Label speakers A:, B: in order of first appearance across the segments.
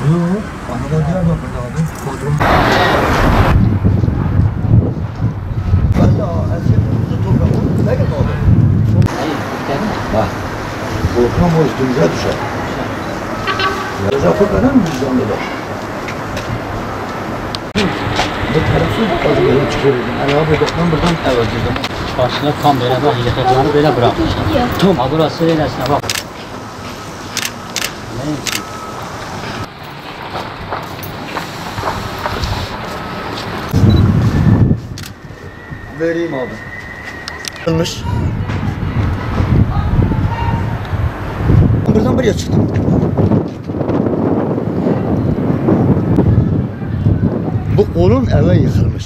A: Yok. Anadan Diyarbakır'da abi. Kodrum. Ben de eski toprağım. Ne kadar abi? Ha. Volkan o üstümüze düşer. Zafer kadar mı vicdanlılar? Bu tarafı bazı böyle çıkıyordum. Yani abi bakmam buradan evveldirdim.
B: Başına tam böyle bak, yıkıkları böyle bırakmışlar. Ha burası öylesine bak.
A: Vereyim abi. Olmuş. Buradan buraya çıktım. Bu kolun eve yıkılmış.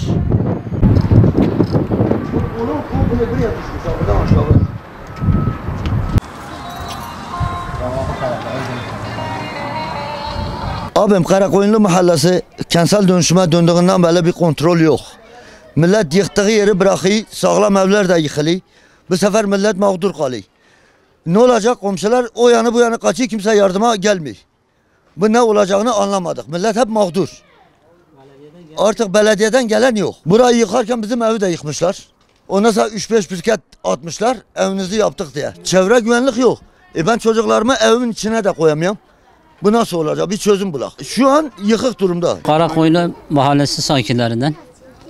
A: Bu kolun komple buraya düşmüş. Buradan aşağı. Abim Karakoyunlu Mahallesi kentsel dönüşüme döndüğünden beri bir kontrol yok. Millet yıktığı yeri bırakıyor, sağlam evler de yıkılıyor. Bu sefer millet mağdur kalıyor. Ne olacak? Komşular o yanı bu yana kaçıyor, kimse yardıma gelmiyor. Bu ne olacağını anlamadık. Millet hep mağdur. Artık belediyeden gelen yok. Burayı yıkarken bizim evi de yıkmışlar. Ondan sonra 3-5 briket atmışlar, evinizi yaptık diye. Çevre güvenlik yok. Ben çocuklarımı evimin içine de koyamıyorum. Bu nasıl olacak? Bir çözüm bulak. Şu an yıkık durumda.
B: Karakoyunlu Mahallesi sakinlerinden.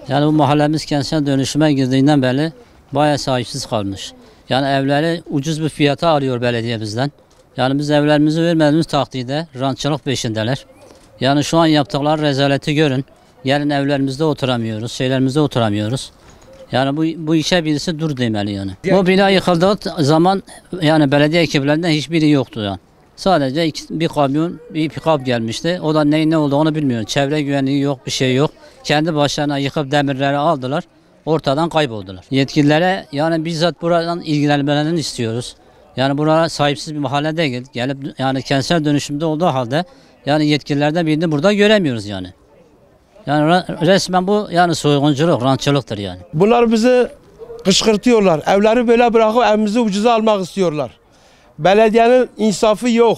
B: Yani bu mahallemiz kentsel dönüşüme girdiğinden beri bayağı sahipsiz kalmış. Yani evleri ucuz bir fiyata alıyor belediye bizden. Yani biz evlerimizi vermediğimiz takdirde rantçılık peşindeler. Yani şu an yaptıkları rezaleti görün. Yarın evlerimizde oturamıyoruz, şeylerimizde oturamıyoruz. Yani bu işe birisi dur demeli yani. Bu bina yıkıldığı zaman yani belediye ekiplerinden hiçbiri yoktu yani. Sadece bir kamyon, bir pikap gelmişti. O da neyin ne olduğunu bilmiyorum. Çevre güvenliği yok, bir şey yok. Kendi başlarına yıkıp demirleri aldılar. Ortadan kayboldular. Yetkililere yani bizzat buradan ilgilenmelerini istiyoruz. Yani buralar sahipsiz bir mahalle değil. Gelip yani kentsel dönüşümde olduğu halde yani yetkililerden birini burada göremiyoruz yani. Yani resmen bu yani soygunculuk, rantçılıktır yani.
C: Bunlar bizi kışkırtıyorlar. Evleri böyle bırakıp evimizi ucuza almak istiyorlar. Belediyenin insafı yok,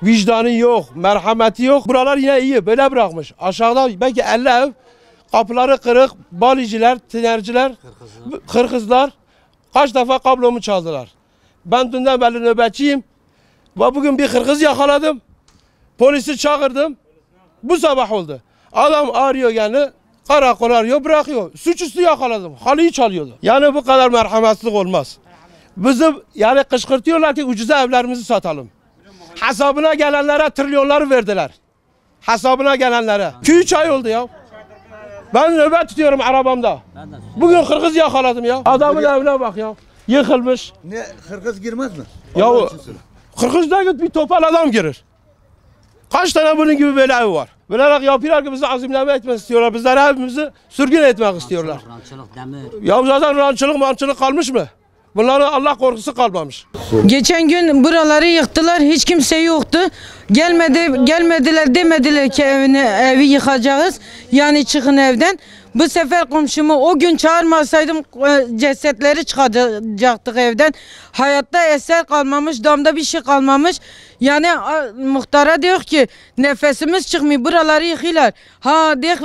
C: vicdanı yok, merhameti yok. Buralar yine iyi, böyle bırakmış. Aşağıda belki 50 ev, kapıları kırık, baliciler, tinerciler, Kırgızlar kaç defa kablomu çaldılar. Ben dünden beri nöbetçiyim. Ve bugün bir Kırgız yakaladım. Polisi çağırdım. Bu sabah oldu. Adam arıyor yani, karakol arıyor, bırakıyor. Suçüstü yakaladım, halıyı çalıyordu. Yani bu kadar merhametsizlik olmaz. Bizi yani kışkırtıyorlar ki ucuza evlerimizi satalım. Hesabına gelenlere trilyonları verdiler. Hesabına gelenlere. 2-3 ay oldu ya. Ben nöbet tutuyorum arabamda. Bugün Kırgız yakaladım ya. Adamın evine bak ya. Yıkılmış.
A: Ne Kırgız girmez mi?
C: Ya Kırgız'da git bir topal adam girir. Kaç tane bunun gibi böyle ev var. Bilerek yapıyorlar ki bizi azimleme etmek istiyorlar. Bizler evimizi sürgün etmek istiyorlar.
B: Rantçılık, demir.
C: Ya zaten rantçılık kalmış mı? Bunların Allah korkusu kalmamış.
D: Geçen gün buraları yıktılar, hiç kimse yoktu. Gelmediler demediler ki evi yıkacağız. Yani çıkın evden. Bu sefer komşumu o gün çağırmasaydım cesetleri çıkacaktık evden. Hayatta eser kalmamış, damda bir şey kalmamış. Yani muhtara diyor ki nefesimiz çıkmıyor, buraları yıkıyorlar. Ha diyor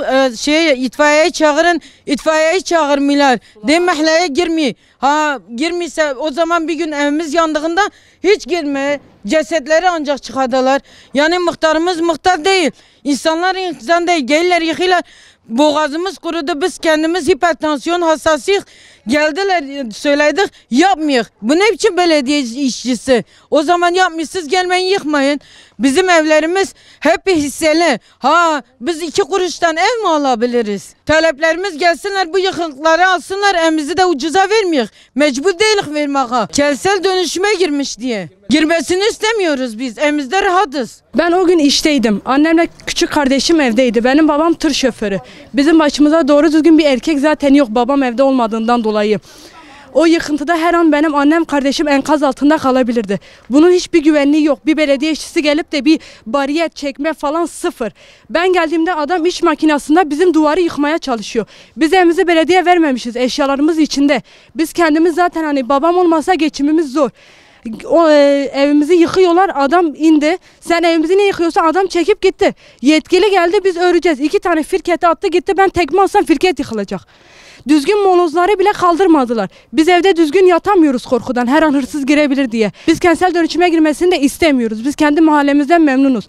D: itfaiyeyi çağırın, itfaiyeyi çağırmıyorlar. De mahalleye girmiyor. Ha girmiyorsa o zaman bir gün evimiz yandığında hiç girme. Cesetleri ancak çıkardılar. Yani muhtarımız muhtar değil. İnsanlar insan değil. Gelirler yıkıyorlar. Boğazımız kurudu. Biz kendimiz hipertansiyon hassasıyız. Geldiler söyledik yapmıyor. Bu ne biçim belediye işçisi? O zaman yapmışsınız gelmeyin yıkmayın. Bizim evlerimiz hep hisseli. Ha biz 2 kuruştan ev mi alabiliriz? Taleplerimiz gelsinler bu yıkıkları alsınlar evimizi de ucuza vermiyor. Mecbur değiliz vermeye. Kentsel dönüşüme girmiş diye. Girmesini istemiyoruz biz. Evimizde rahatız.
E: Ben o gün işteydim. Annemle küçük kardeşim evdeydi. Benim babam tır şoförü. Bizim başımıza doğru düzgün bir erkek zaten yok. Babam evde olmadığından dolayı. O yıkıntıda her an benim annem kardeşim enkaz altında kalabilirdi. Bunun hiçbir güvenliği yok. Bir belediye işçisi gelip de bir bariyer çekme falan sıfır. Ben geldiğimde adam iş makinesinde bizim duvarı yıkmaya çalışıyor. Biz evimizi belediye vermemişiz. Eşyalarımız içinde. Biz kendimiz zaten hani babam olmasa geçimimiz zor. Evimizi yıkıyorlar, adam indi. Sen evimizi ne yıkıyorsan adam çekip gitti. Yetkili geldi, biz öreceğiz. 2 tane firketi attı gitti, ben tekme atsam firket yıkılacak. Düzgün molozları bile kaldırmadılar. Biz evde düzgün yatamıyoruz korkudan, her an hırsız girebilir diye. Biz kentsel dönüşüme girmesini de istemiyoruz. Biz kendi mahallemizden memnunuz.